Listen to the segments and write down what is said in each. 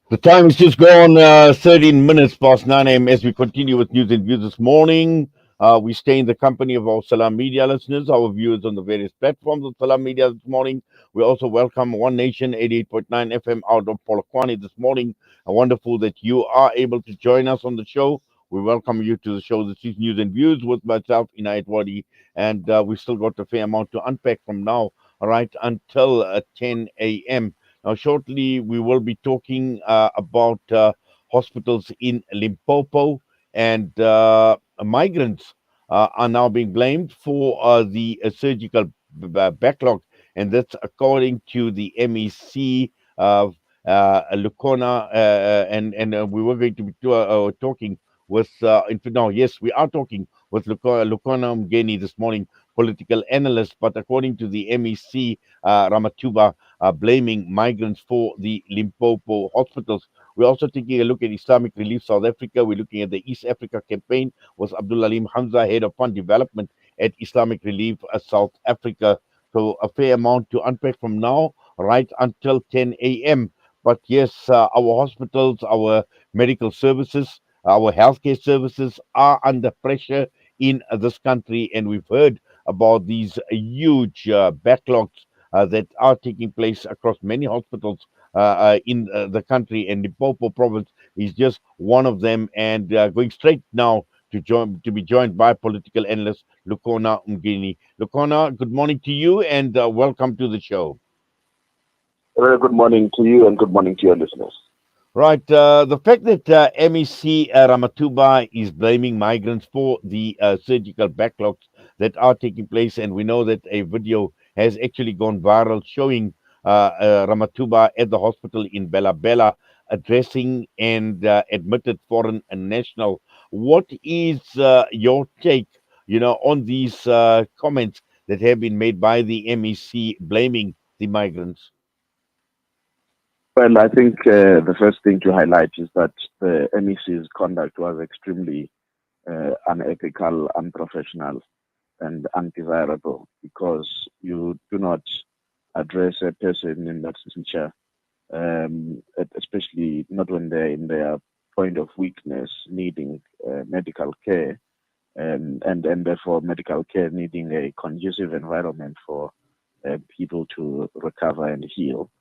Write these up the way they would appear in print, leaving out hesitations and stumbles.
The time is just gone 13 minutes past 9 a.m. as we continue with news and views this morning. We stay in the company of our Salam Media listeners, our viewers on the various platforms of Salam Media this morning. We also welcome One Nation 88.9 FM out of Polokwane this morning. Wonderful that you are able to join us on the show. We welcome you to the show. This is News and Views with myself, Inayat Wadi, and we've still got a fair amount to unpack from now right until 10 a.m. Now, shortly, we will be talking about hospitals in Limpopo and migrants are now being blamed for the surgical backlog. And that's according to the MEC Lukhona. And we were going to be talking with, no, yes, we are talking with Lukhona Mnguni this morning, political analyst. But according to the MEC Ramathuba, blaming migrants for the Limpopo hospitals. We're also taking a look at Islamic Relief South Africa. We're looking at the East Africa campaign with Abdul Alim Hamza, head of fund development at Islamic Relief South Africa. So a fair amount to unpack from now right until 10 a.m. But yes, our hospitals, our medical services, our healthcare services are under pressure in this country, and we've heard about these huge backlogs that are taking place across many hospitals in the country, and Limpopo province is just one of them. And going straight now to be joined by political analyst Lukhona Mnguni. Lukhona, good morning to you, and welcome to the show. A very good morning to you and good morning to your listeners. Right. The fact that MEC Ramathuba is blaming migrants for the surgical backlogs that are taking place, and we know that a video has actually gone viral showing Ramathuba at the hospital in Bella Bella addressing and admitted foreign national. What is your take, on these comments that have been made by the MEC blaming the migrants? Well, I think the first thing to highlight is that the MEC's conduct was extremely unethical, unprofessional, and undesirable because you do not address a person in that nature, especially not when they're in their point of weakness, needing medical care, and therefore medical care needing a conducive environment for people to recover and heal.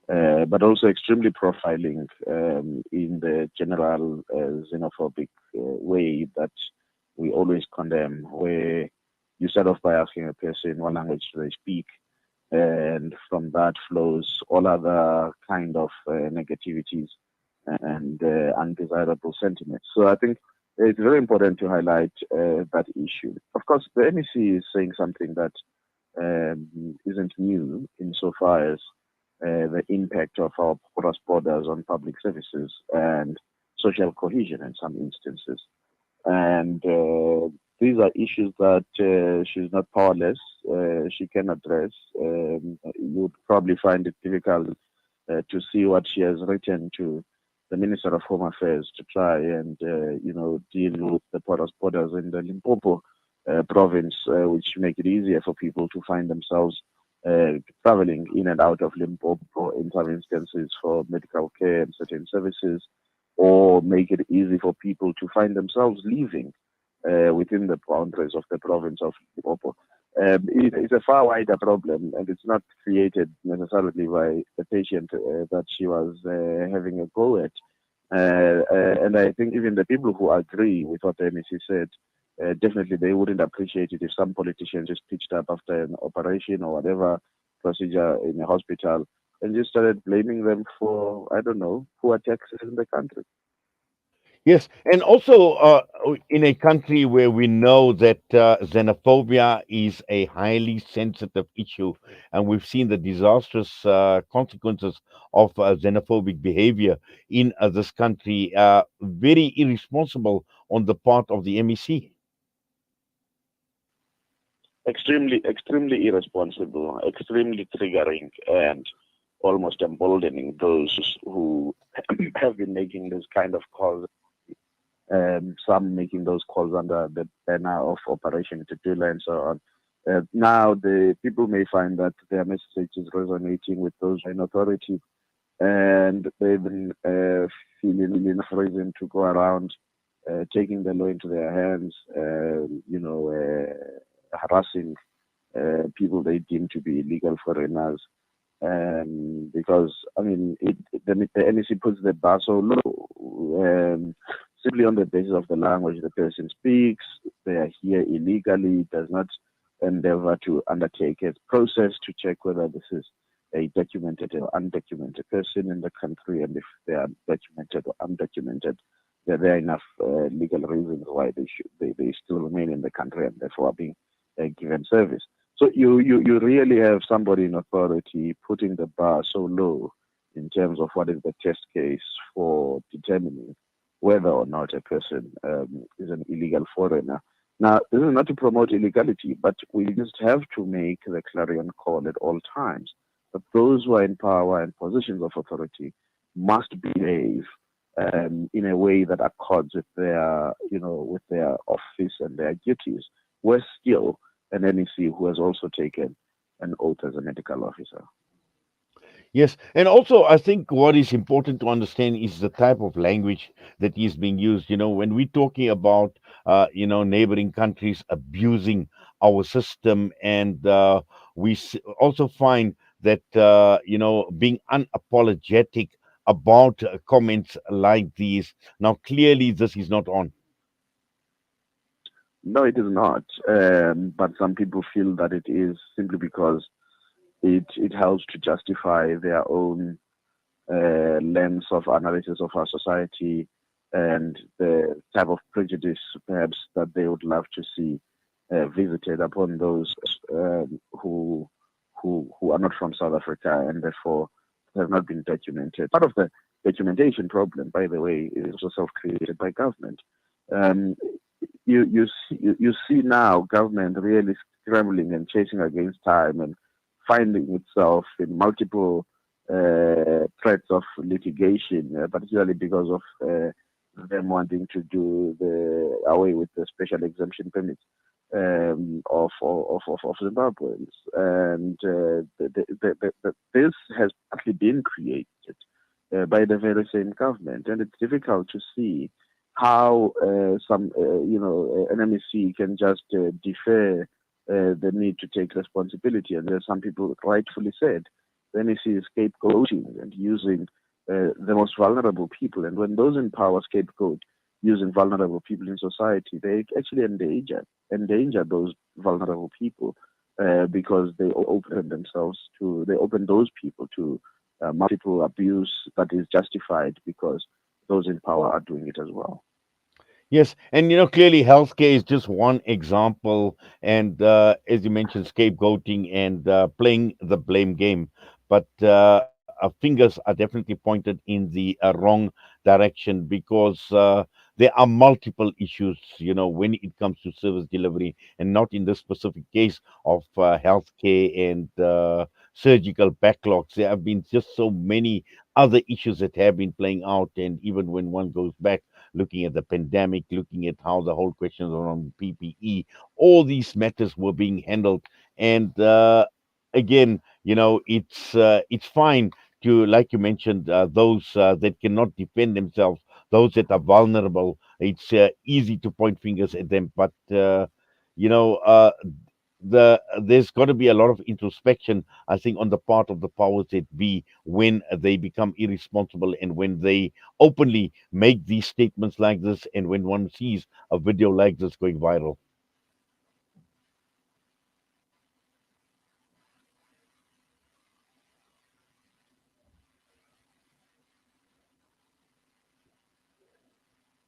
But also extremely profiling in the general xenophobic way that we always condemn, where you start off by asking a person what language do they speak, and from that flows all other kind of negativities and undesirable sentiments. So I think it's very important to highlight that issue. Of course, the MEC is saying something that isn't new insofar as the impact of our porous borders on public services and social cohesion in some instances. And these are issues that she's not powerless. She can address. You would probably find it difficult to see what she has written to the Minister of Home Affairs to try and deal with the porous borders in the Limpopo province, which make it easier for people to find themselves traveling in and out of Limpopo in some instances for medical care and certain services, or make it easy for people to find themselves living within the boundaries of the province of Limpopo. It's a far wider problem, and it's not created necessarily by the patient that she was having a go at. And I think even the people who agree with what the MEC said, definitely they wouldn't appreciate it if some politician just pitched up after an operation or whatever procedure in a hospital and just started blaming them for, I don't know, poor taxes in the country. Yes, and also in a country where we know that xenophobia is a highly sensitive issue, and we've seen the disastrous consequences of xenophobic behavior in this country, very irresponsible on the part of the MEC. Extremely irresponsible, extremely triggering, and almost emboldening those who have been making this kind of calls. Some making those calls under the banner of Operation Tutula and so on. Now, the people may find that their message is resonating with those in authority, and they even to go around taking the law into their hands, harassing people they deem to be illegal foreigners. Because I mean, the MEC puts the bar so low, simply on the basis of the language the person speaks. They are here illegally. Does not endeavor to undertake a process to check whether this is a documented or undocumented person in the country, and if they are documented or undocumented, there are enough legal reasons why they still remain in the country and therefore are being given service. So you really have somebody in authority putting the bar so low in terms of what is the test case for determining whether or not a person is an illegal foreigner. Now, this is not to promote illegality, but we just have to make the clarion call at all times that those who are in power and positions of authority must behave in a way that accords with their, with their office and their duties. We're still an MEC who has also taken an oath as a medical officer. Yes, and also I think what is important to understand is the type of language that is being used. When we're talking about, neighboring countries abusing our system, and also find that, being unapologetic about comments like these. Now, clearly, this is not on. No, it is not. But some people feel that it is simply because it helps to justify their own lens of analysis of our society and the type of prejudice perhaps that they would love to see visited upon those who are not from South Africa and therefore have not been documented. Part of the documentation problem, by the way, is also self-created by government. Um, you see now government really scrambling and chasing against time and finding itself in multiple threats of litigation, particularly because of them wanting to do the away with the special exemption permits of Zimbabweans, and this has partly been created by the very same government, and it's difficult to see how some an MEC can just defer the need to take responsibility. And as some people rightfully said, the MEC is scapegoating and using the most vulnerable people. And when those in power scapegoat using vulnerable people in society, they actually endanger those vulnerable people because they open those people to multiple abuse that is justified because those in power are doing it as well. Yes, and clearly healthcare is just one example, and as you mentioned, scapegoating and playing the blame game. But our fingers are definitely pointed in the wrong direction, because there are multiple issues, when it comes to service delivery, and not in this specific case of healthcare and surgical backlogs. There have been just so many other issues that have been playing out, and even when one goes back, looking at the pandemic, looking at how the whole questions around PPE, all these matters were being handled. And again, it's fine to, like you mentioned, those that cannot defend themselves, those that are vulnerable. It's easy to point fingers at them, but you know, uh, there's got to be a lot of introspection, I think, on the part of the powers that be, when they become irresponsible and when they openly make these statements like this, and when one sees a video like this going viral.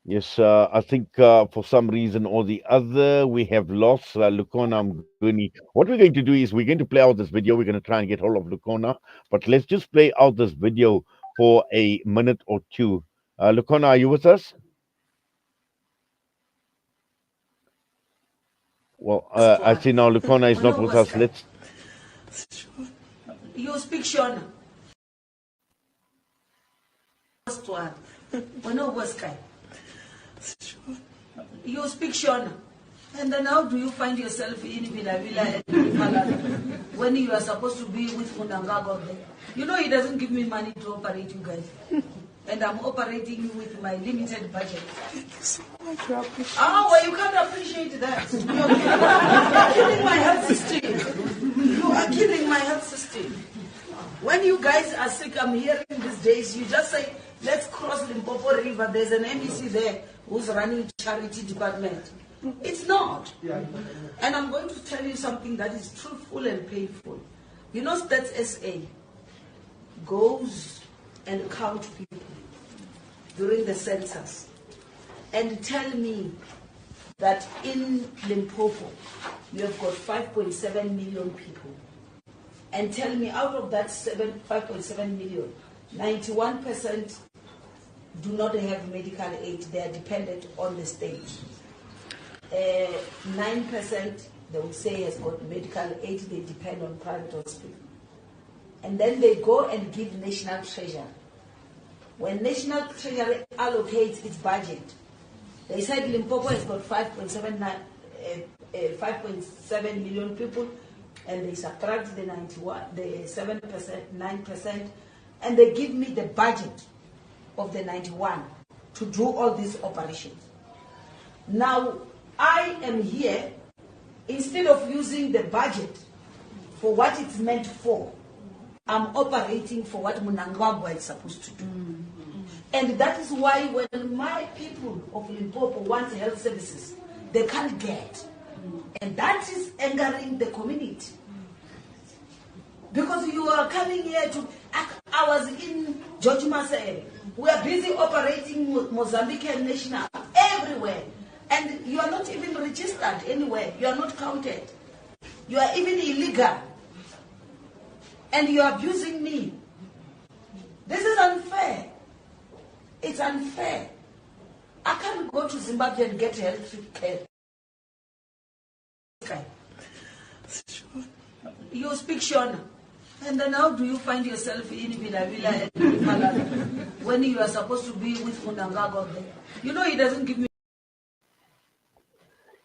Yes, I think for some reason or the other, we have lost Lukhona Mnguni. What we're going to do is we're going to play out this video. We're going to try and get hold of Lukhona, but let's just play out this video for a minute or two. Lukhona, are you with us? Well, First I one. see now Lukhona is not When with was us. Sky? Let's. You speak Shona. First one. When was Sky? You speak Shona. And then how do you find yourself in Villa Villa and Malala when you are supposed to be with Munangago there? You know he doesn't give me money to operate you guys. and I'm operating with my limited budget. Thank you so much. I appreciate Oh, well, you can't appreciate that. You're killing my health system. You are killing my health system. When you guys are sick, I'm hearing these days, you just say, let's cross Limpopo River. There's an MEC there who's running charity department. It's not. And I'm going to tell you something that is truthful and painful. You know, Stats SA goes and count people during the census and tell me that in Limpopo you have got 5.7 million people, and tell me out of that 5.7 million, 91% do not have medical aid. They are dependent on the state. 9% they would say has got medical aid. They depend on private hospital. And then they go and give National Treasury. When National Treasury allocates its budget, they said Limpopo has got 5.7 million people, and they subtract the 7%, 9%, and they give me the budget of the 91 to do all these operations. Now, I am here, instead of using the budget for what it's meant for, I'm operating for what Mnangagwa is supposed to do. And that is why when my people of Limpopo want health services, they can't get. And that is angering the community. Because you are coming here to, I was in George Marcel. We are busy operating Mozambican National everywhere. And you are not even registered anywhere. You are not counted. You are even illegal. And you are abusing me. This is unfair. It's unfair. I can't go to Zimbabwe and get health care. You speak Shona. And then how do you find yourself in Villa Villa and Malala when you are supposed to be with Mnangagwa there? You know he doesn't give me.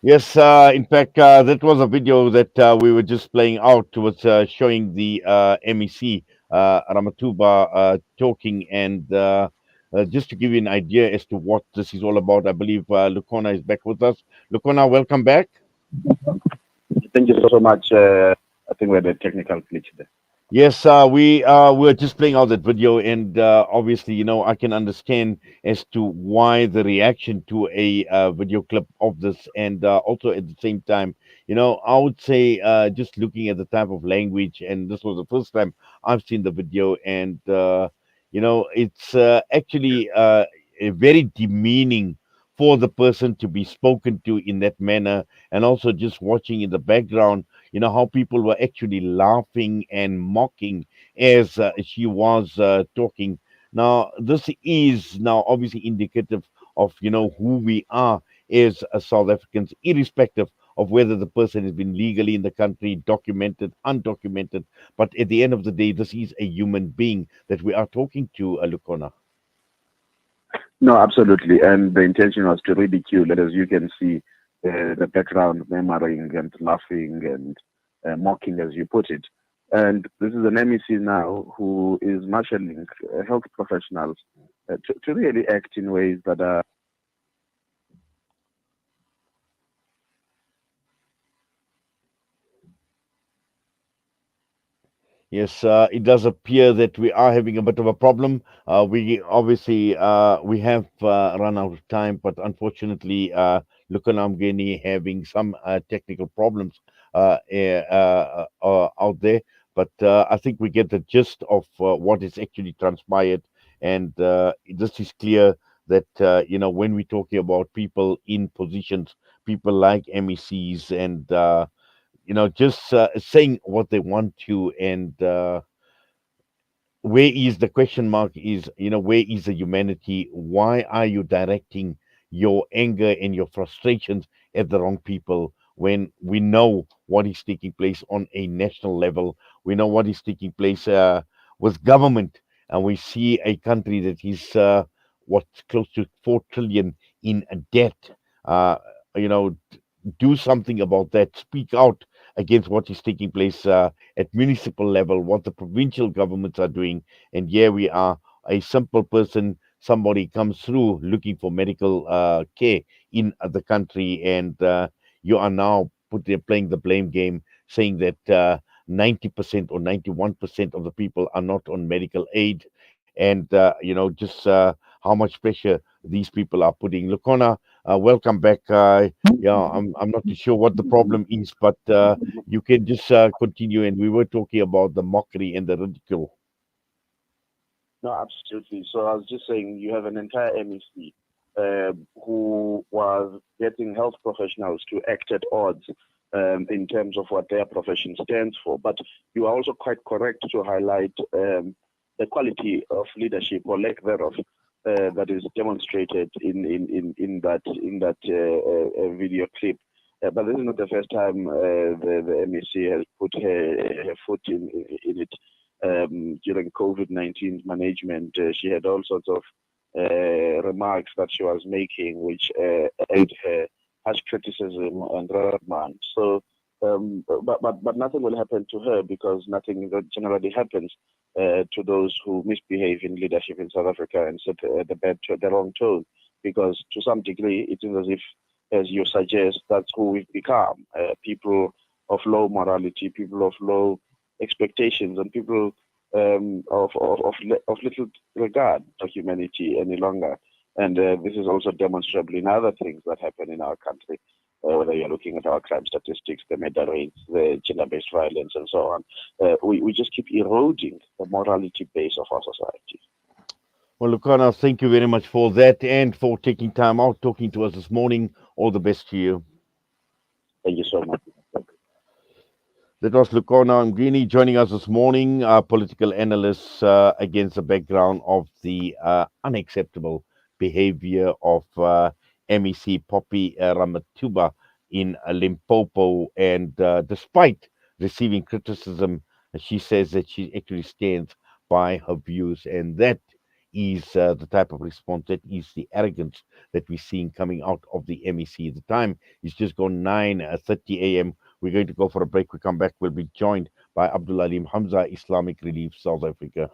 Yes, in fact, that was a video that we were just playing out. Was showing the MEC Ramathuba talking, and just to give you an idea as to what this is all about, I believe Lukhona is back with us. Lukhona, welcome back. Thank you so much. I think we had a technical glitch there. Yes, we were just playing out that video, and obviously, I can understand as to why the reaction to a video clip of this, and also at the same time, I would say just looking at the type of language, and this was the first time I've seen the video, and it's actually very demeaning for the person to be spoken to in that manner, and also just watching in the background how people were actually laughing and mocking as she was talking. Now, this is now obviously indicative of who we are as South Africans, irrespective of whether the person has been legally in the country, documented, undocumented. But at the end of the day, this is a human being that we are talking to, Lukhona. No, absolutely. And the intention was to ridicule it, as you can see, the background murmuring and laughing and mocking, as you put it. And this is an MEC now who is marshalling health professionals to really act in ways that are. Yes, it does appear that we are having a bit of a problem. We obviously we have run out of time, but unfortunately, Lukhona Mnguni having some technical problems out there. But I think we get the gist of what is actually transpired, and this is clear that when we're talking about people in positions, people like MECs and just saying what they want to, and where is the question mark is, where is the humanity? Why are you directing your anger and your frustrations at the wrong people when we know what is taking place on a national level? We know what is taking place with government, and we see a country that is what's close to 4 trillion in debt. uh, you know do something about that. Speak out against what is taking place at municipal level, what the provincial governments are doing. And here we are, a simple person somebody comes through looking for medical care in the country, and you are now playing the blame game, saying that 90% or 91% of the people are not on medical aid, and just how much pressure these people are putting. Lukhona, welcome back. Yeah, I'm not too sure what the problem is, but you can just continue. And we were talking about the mockery and the ridicule. No, absolutely. So I was just saying, you have an entire MEC who was getting health professionals to act at odds in terms of what their profession stands for. But you are also quite correct to highlight the quality of leadership or lack thereof that is demonstrated in that video clip. But this is not the first time the MEC has put her foot in it. During COVID-19 management, she had all sorts of remarks that she was making, which earned her harsh criticism and reprimand. So, but nothing will happen to her, because nothing that generally happens to those who misbehave in leadership in South Africa and set the wrong tone. Because to some degree, it is as if, as you suggest, that's who we've become: people of low morality, people of low expectations, and people of little regard for humanity any longer. And this is also demonstrable in other things that happen in our country, whether you're looking at our crime statistics, the murder rates, the gender-based violence, and so on. We just keep eroding the morality base of our society. Well, Lukhona, thank you very much for that and for taking time out talking to us this morning. All the best to you. Thank you so much. That was Lukhona Mnguni joining us this morning, political analyst, against the background of the unacceptable behavior of MEC Poppy Ramathuba in Limpopo. And despite receiving criticism, she says that she actually stands by her views. And that is the type of response, that is the arrogance that we're seeing coming out of the MEC. The time is just gone 9:30 a.m. We're going to go for a break. We come back. We'll be joined by Abdul Alim Hamza, Islamic Relief South Africa.